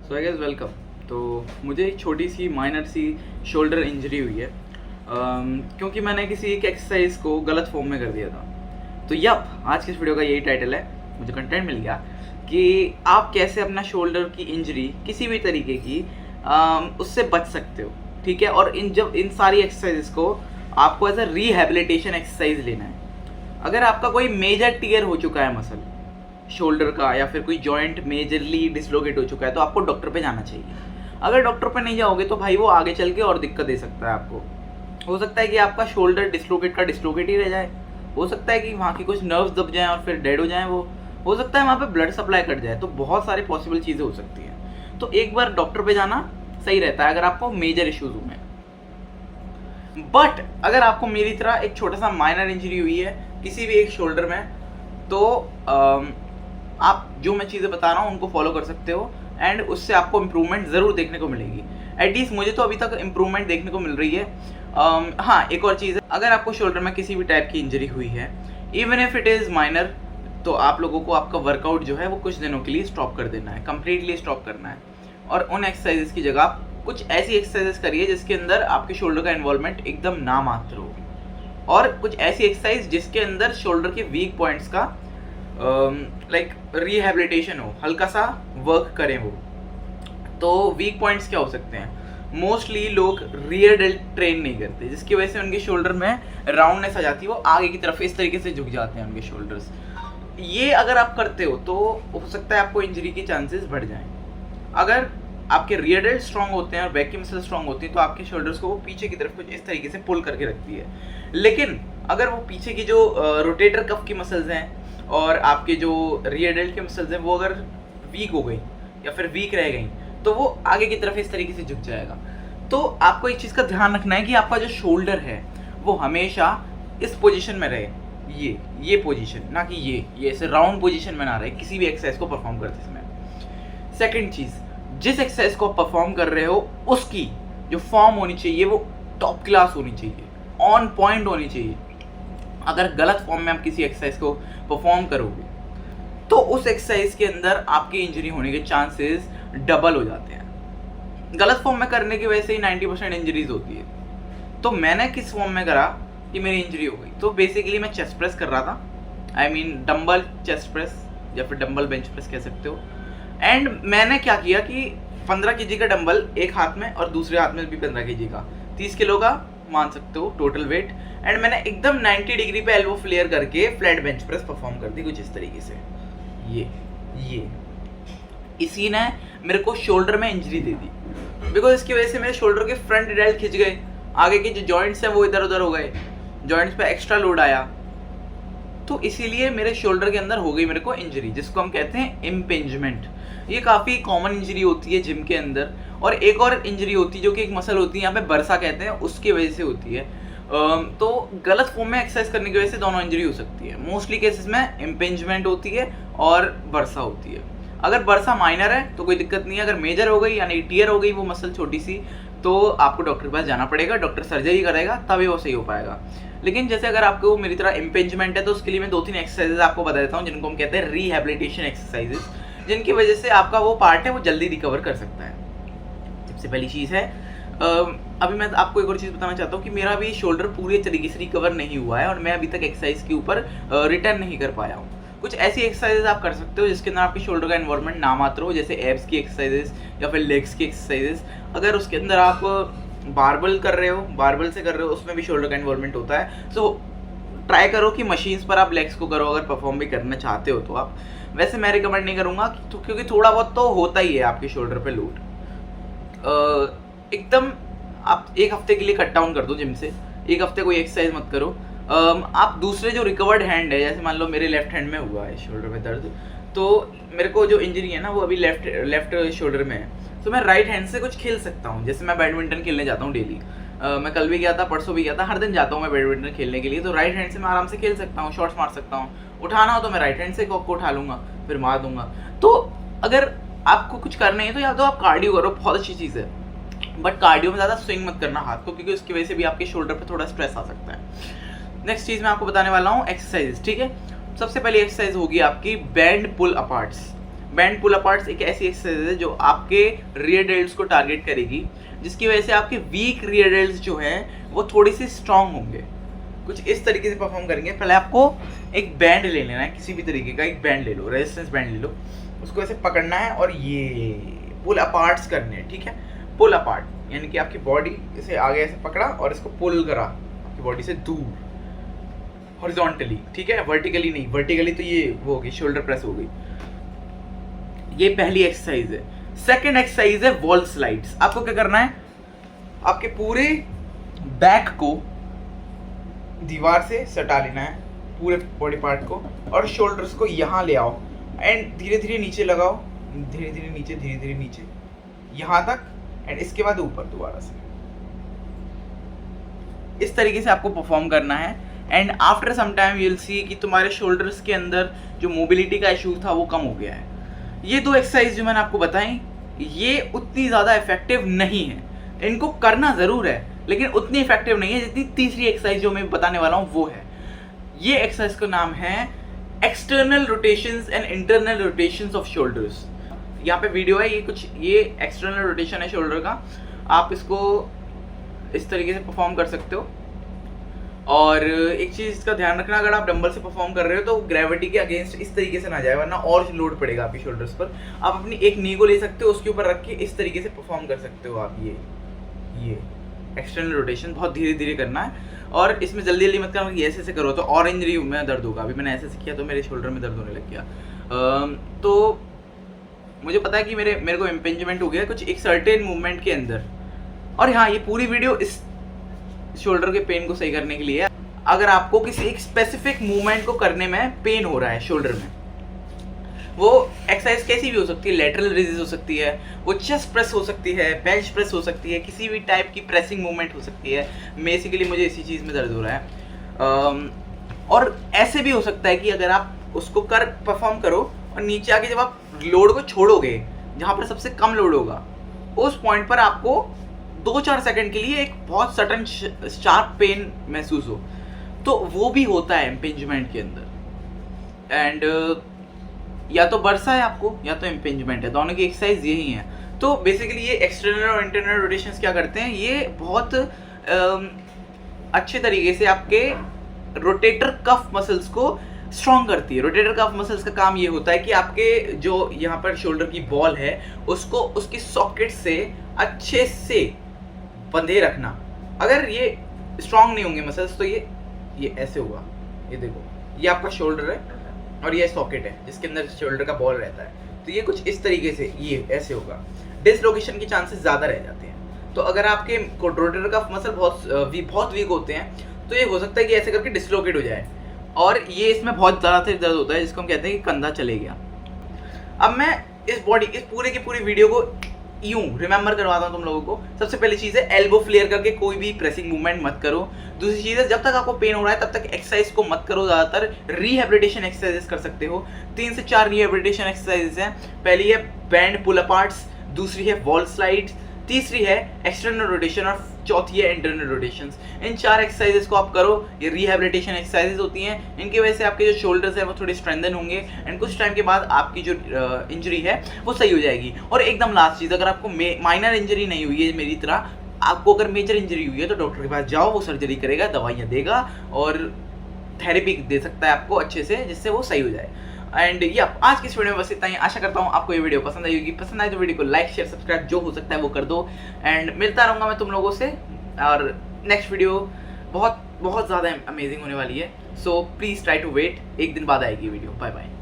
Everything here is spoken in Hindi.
So I guess welcome. तो मुझे एक छोटी सी माइनर सी शोल्डर इंजरी हुई है क्योंकि मैंने किसी एक एक्सरसाइज को गलत फॉर्म में कर दिया था। तो आज की इस वीडियो का यही टाइटल है, मुझे कंटेंट मिल गया कि आप कैसे अपना शोल्डर की इंजरी किसी भी तरीके की उससे बच सकते हो। ठीक है, और इन सारी एक्सरसाइजेस को आपको एज अ रिहैबिलिटेशन एक्सरसाइज लेना है। अगर आपका कोई मेजर टीयर हो चुका है मसल शोल्डर का, या फिर कोई जॉइंट मेजरली डिसलोकेट हो चुका है, तो आपको डॉक्टर पे जाना चाहिए। अगर डॉक्टर पे नहीं जाओगे तो भाई वो आगे चल के और दिक्कत दे सकता है आपको। हो सकता है कि आपका शोल्डर डिसलोकेट का डिसलोकेट ही रह जाए, हो सकता है कि वहाँ की कुछ नर्व्स दब जाएं और फिर डेड हो जाएं, वो हो सकता है वहाँ पे ब्लड सप्लाई कट जाए। तो बहुत सारे पॉसिबल चीज़ें हो सकती हैं। तो एक बार डॉक्टर पे जाना सही रहता है अगर आपको मेजर इश्यूज हुए। बट अगर आपको मेरी तरह एक छोटा सा माइनर इंजरी हुई है किसी भी एक शोल्डर में, तो आप जो मैं चीज़ें बता रहा हूँ उनको फॉलो कर सकते हो एंड उससे आपको इम्प्रूवमेंट ज़रूर देखने को मिलेगी। एटलीस्ट मुझे तो अभी तक इम्प्रूवमेंट देखने को मिल रही है। हाँ, एक और चीज़ है, अगर आपको शोल्डर में किसी भी टाइप की इंजरी हुई है, even if it is minor, तो आप लोगों को आपका वर्कआउट जो है वो कुछ दिनों के लिए स्टॉप कर देना है, कंप्लीटली स्टॉप करना है। और उन एक्सरसाइजेस की जगह आप कुछ ऐसी एक्सरसाइजेस करिए जिसके अंदर आपके शोल्डर का इन्वॉल्वमेंट एकदम नामात्र हो, और कुछ ऐसी एक्सरसाइज जिसके अंदर शोल्डर के वीक पॉइंट्स का लाइक रिहैबिलिटेशन हो, हल्का सा वर्क करें वो। तो वीक पॉइंट्स क्या हो सकते हैं? मोस्टली लोग रियर डेल्ट ट्रेन नहीं करते, जिसकी वजह से उनके शोल्डर में राउंडनेस आ जाती है, वो आगे की तरफ इस तरीके से झुक जाते हैं उनके शोल्डर्स। ये अगर आप करते हो तो हो सकता है आपको इंजरी के चांसेस बढ़ जाएं। अगर आपके रियर डेल्ट स्ट्रॉन्ग होते हैं और बैक की मसल स्ट्रॉन्ग होती है तो आपके शोल्डर्स को वो पीछे की तरफ कुछ इस तरीके से पुल करके रखती है। लेकिन अगर वो पीछे की जो रोटेटर कफ की मसल्स हैं और आपके जो रियर डेल्ट के मसल्स हैं वो अगर वीक हो गई या फिर वीक रह गई, तो वो आगे की तरफ इस तरीके से झुक जाएगा। तो आपको एक चीज़ का ध्यान रखना है कि आपका जो शोल्डर है वो हमेशा इस पोजीशन में रहे, ये पोजीशन, ना कि ये ऐसे राउंड पोजीशन में ना रहे किसी भी एक्सरसाइज को परफॉर्म करते समय। सेकंड चीज़, जिस एक्सरसाइज को आप परफॉर्म कर रहे हो उसकी जो फॉर्म होनी चाहिए वो टॉप क्लास होनी चाहिए, ऑन पॉइंट होनी चाहिए। अगर गलत फॉर्म में आप किसी एक्सरसाइज को परफॉर्म करोगे तो उस एक्सरसाइज के अंदर आपकी इंजरी होने के चांसेस डबल हो जाते हैं। गलत फॉर्म में करने की वजह से ही 90% इंजरीज होती है। तो मैंने किस फॉर्म में करा कि मेरी इंजरी हो गई? तो बेसिकली मैं चेस्ट प्रेस कर रहा था, I mean dumbbell chest press या फिर डंबल बेंच प्रेस कह सकते हो। एंड मैंने क्या किया कि 15 kg का डंबल एक हाथ में और दूसरे हाथ में भी 15 kg का, 30 किलो का मान सकते हो टोटल वेट। एंड मैंने एकदम 90 डिग्री पे एल्बो फ्लेयर करके फ्लैट बेंच प्रेस परफॉर्म कर दी कुछ इस तरीके से। ये इसी ने मेरे को शोल्डर में इंजरी दे दी, बिकॉज इसकी वजह से मेरे शोल्डर के फ्रंट डेल्ट खिंच गए, आगे के जो जॉइंट्स हैं वो इधर उधर हो गए, जॉइंट्स पे एक्स्ट्रा लोड आया, तो इसीलिए मेरे शोल्डर के अंदर हो गई मेरे को इंजरी, जिसको हम कहते हैं इम्पिंजमेंट। ये काफ़ी कॉमन इंजरी होती है जिम के अंदर। और एक और इंजरी होती है जो कि एक मसल होती है, यहाँ पे बरसा कहते हैं, उसकी वजह से होती है। तो गलत फॉर्म में एक्सरसाइज करने की वजह से दोनों इंजरी हो सकती है। मोस्टली केसेस में इम्पिंजमेंट होती है और बरसा होती है। अगर बरसा माइनर है तो कोई दिक्कत नहीं है, अगर मेजर हो गई यानी टीयर हो गई वो मसल छोटी सी, तो आपको डॉक्टर के पास जाना पड़ेगा, डॉक्टर सर्जरी करेगा तभी वो सही हो पाएगा। लेकिन जैसे अगर आपको मेरी तरह इम्पिंजमेंट है तो उसके लिए मैं 2-3 एक्सरसाइजेज आपको बता देता हूँ जिनको हम कहते हैं रिहैबिलिटेशन एक्सरसाइजेज, जिनकी वजह से आपका वो पार्ट है वो जल्दी रिकवर कर सकता है। सबसे पहली चीज़ है, अभी मैं आपको एक और चीज़ बताना चाहता हूँ कि मेरा भी शोल्डर पूरी तरीके से रिकवर नहीं हुआ है और मैं अभी तक एक्सरसाइज के ऊपर रिटर्न नहीं कर पाया हूँ। कुछ ऐसी एक्सरसाइजेज आप कर सकते हो जिसके अंदर आपके शोल्डर का इन्वॉल्वमेंट नामात्र हो, जैसे एब्स की एक्सरसाइजेज या फिर लेग्स की एक्सरसाइजेज। अगर उसके अंदर आप बारबल कर रहे हो, बारबल से कर रहे हो, उसमें भी शोल्डर का इन्वॉल्वमेंट होता है। सो ट्राई करो कि मशीन्स पर आप लेग्स को करो, अगर परफॉर्म भी करना चाहते हो तो आप। वैसे मैं रिकमेंड नहीं करूँगा क्योंकि थोड़ा बहुत तो होता ही है आपके शोल्डर पे लोड। एकदम आप एक हफ्ते के लिए कट डाउन कर दो जिम से, एक हफ्ते कोई एक्सरसाइज मत करो। आप दूसरे जो रिकवर्ड हैंड है, जैसे मान लो मेरे लेफ्ट हैंड में हुआ है शोल्डर में दर्द, तो मेरे को जो इंजरी है ना वो अभी लेफ्ट शोल्डर में है, तो मैं राइट हैंड से कुछ खेल सकता हूँ। जैसे मैं बैडमिंटन खेलने जाता हूँ डेली, मैं कल भी गया था, परसों भी गया था, हर दिन जाता हूँ मैं बैडमिंटन खेलने के लिए, तो राइट हैंड से मैं आराम से खेल सकता हूँ, शॉट्स मार सकता हूँ। उठाना हो तो मैं राइट हैंड से कॉक को उठा लूँगा, फिर मार दूंगा। तो अगर आपको कुछ करना है तो या तो आप कार्डियो करो, बहुत अच्छी चीज़ है, बट कार्डियो में ज़्यादा स्विंग मत करना हाथ को, क्योंकि उसकी वजह से भी आपके शोल्डर पे थोड़ा स्ट्रेस आ सकता है। नेक्स्ट चीज़ मैं आपको बताने वाला हूँ एक्सरसाइज, ठीक है। सबसे पहली एक्सरसाइज होगी आपकी बैंड पुल अपार्ट्स। बैंड पुल अपार्ट्स एक ऐसी एक्सरसाइज है जो आपके रियर डेल्ट्स को टारगेट करेगी, जिसकी वजह से आपके वीक रियर डेल्ट्स जो हैं वो थोड़ी सी स्ट्रांग होंगे। कुछ इस तरीके से परफॉर्म करेंगे। पहले आपको एक बैंड ले लेना है, किसी भी तरीके का एक बैंड ले लो, रेजिस्टेंस बैंड ले लो, उसको ऐसे पकड़ना है और ये पुल अपार्ट्स करने हैं, ठीक है। पुल अपार्ट यानी कि आपकी बॉडी इसे आगे ऐसे पकड़ा और इसको पुल करा आपकी बॉडी से दूर हॉरिजॉन्टली, ठीक है, वर्टिकली नहीं। वर्टिकली तो ये वो हो गई, शोल्डर प्रेस हो गई। ये पहली एक्सरसाइज है। सेकंड एक्सरसाइज है वॉल स्लाइड्स। आपको क्या करना है, आपके पूरे बैक को दीवार से सटा लेना है, पूरे बॉडी पार्ट को, और शोल्डर्स को यहाँ ले आओ एंड धीरे धीरे नीचे लगाओ, धीरे धीरे नीचे यहाँ तक, एंड इसके बाद ऊपर दोबारा से। इस तरीके से आपको परफॉर्म करना है and after some time you will see कि तुम्हारे शोल्डर्स के अंदर जो मोबिलिटी का इशू था वो कम हो गया है। ये दो एक्सरसाइज जो मैंने आपको बताई ये उतनी ज़्यादा इफेक्टिव नहीं है, इनको करना ज़रूर है लेकिन उतनी इफेक्टिव नहीं है जितनी तीसरी एक्सरसाइज जो मैं बताने वाला हूँ वो है। ये एक्सरसाइज का नाम है external rotations and internal rotations off shoulders. यहाँ पे वीडियो है, ये एक्सटर्नल रोटेशन है शोल्डर का। आप इसको इस तरीके से परफॉर्म कर सकते हो। और एक चीज़ का ध्यान रखना, अगर आप डंबल से परफॉर्म कर रहे हो तो ग्रेविटी के अगेंस्ट इस तरीके से ना जाए, वरना और लोड पड़ेगा आपकी शोल्डर्स पर। आप अपनी एक नी को ले सकते हो, उसके ऊपर रख के इस तरीके से परफॉर्म कर सकते हो आप। ये एक्सटर्नल रोटेशन बहुत धीरे धीरे करना है और इसमें जल्दी जल्दी मत करना कि ऐसे करो तो और इंजरी में दर्द होगा। अभी मैंने ऐसे किया तो मेरे शोल्डर में दर्द होने लग गया। तो मुझे पता है कि मेरे को इम्पिंजमेंट हो गया कुछ एक सर्टेन मूवमेंट के अंदर। और हाँ, ये पूरी वीडियो इस शोल्डर के पेन को सही करने के लिए है। अगर आपको किसी एक स्पेसिफिक मूवमेंट को करने में पेन हो रहा है शोल्डर में, वो एक्सरसाइज कैसी भी हो सकती है, लेटरल रेजेस हो सकती है, वो चेस्ट प्रेस हो सकती है, बेंच प्रेस हो सकती है, किसी भी टाइप की प्रेसिंग मूवमेंट हो सकती है। बेसिकली मुझे इसी चीज़ में दर्द हो रहा है। और ऐसे भी हो सकता है कि अगर आप उसको परफॉर्म करो और नीचे आके जब आप लोड को छोड़ोगे, जहाँ पर सबसे कम लोड होगा, उस पॉइंट पर आपको 2-4 सेकंड के लिए एक बहुत सडन शार्प पेन महसूस हो, तो वो भी होता है इम्पिंजमेंट के अंदर। एंड या तो बरसा है आपको या तो इम्पिंजमेंट है, दोनों की एक्सरसाइज यही है। तो बेसिकली ये एक्सटर्नल और इंटरनल रोटेशंस क्या करते हैं, ये बहुत अच्छे तरीके से आपके रोटेटर कफ मसल्स को स्ट्रॉन्ग करती है। रोटेटर कफ मसल्स का काम ये होता है कि आपके जो यहाँ पर शोल्डर की बॉल है उसको उसकी सॉकेट से अच्छे से बंधे रखना। अगर ये स्ट्रॉन्ग नहीं होंगे मसल्स तो ये ऐसे होगा। ये देखो, ये आपका शोल्डर है और ये सॉकेट है जिसके अंदर शोल्डर का बॉल रहता है। तो ये कुछ इस तरीके से ये ऐसे होगा, डिसलोकेशन के चांसेस ज़्यादा रह जाते हैं। तो अगर आपके रोटेटर कफ मसल बहुत वीक होते हैं तो ये हो सकता है कि ऐसे करके डिसलोकेट हो जाए, और ये इसमें बहुत ज़्यादा दर्द होता है जिसको हम कहते हैं कि कंधा चले गया। अब मैं इस पूरे की पूरी वीडियो को यूं रिमेंबर करवाता हूँ तुम लोगों को। सबसे पहली चीज़ है एल्बो फ्लेयर करके कोई भी प्रेसिंग मूवमेंट मत करो। दूसरी चीज़ है जब तक आपको पेन हो रहा है तब तक एक्सरसाइज को मत करो, ज़्यादातर रिहेबिलिटेशन एक्सरसाइजेस कर सकते हो। 3 से 4 रिहेबिलिटेशन एक्सरसाइजेस हैं। पहली है बैंड पुल अपार्ट्स, दूसरी है वॉल स्लाइड्स, तीसरी है एक्सटर्नल रोटेशन और चौथी है इंटरनल रोटेशंस। इन 4 एक्सरसाइजेस को आप करो। ये रिहेबिलिटेशन एक्सरसाइजेस होती हैं, इनकी वजह से आपके जो शोल्डर्स हैं वो थोड़े स्ट्रेंथन होंगे एंड कुछ टाइम के बाद आपकी जो इंजरी है वो सही हो जाएगी। और एकदम लास्ट चीज़, अगर आपको माइनर इंजरी नहीं हुई है मेरी तरह, आपको अगर मेजर इंजरी हुई है तो डॉक्टर के पास जाओ, वो सर्जरी करेगा, दवाइयाँ देगा और थेरेपी दे सकता है आपको अच्छे से, जिससे वो सही हो जाए। एंड ये आज की इस वीडियो में बस इतना ही। आशा करता हूँ आपको ये वीडियो पसंद आई होगी। पसंद आए तो वीडियो को लाइक शेयर सब्सक्राइब जो हो सकता है वो कर दो। एंड मिलता रहूँगा मैं तुम लोगों से, और नेक्स्ट वीडियो बहुत ज़्यादा अमेजिंग होने वाली है। So please try to wait, एक दिन बाद आएगी वीडियो। Bye bye.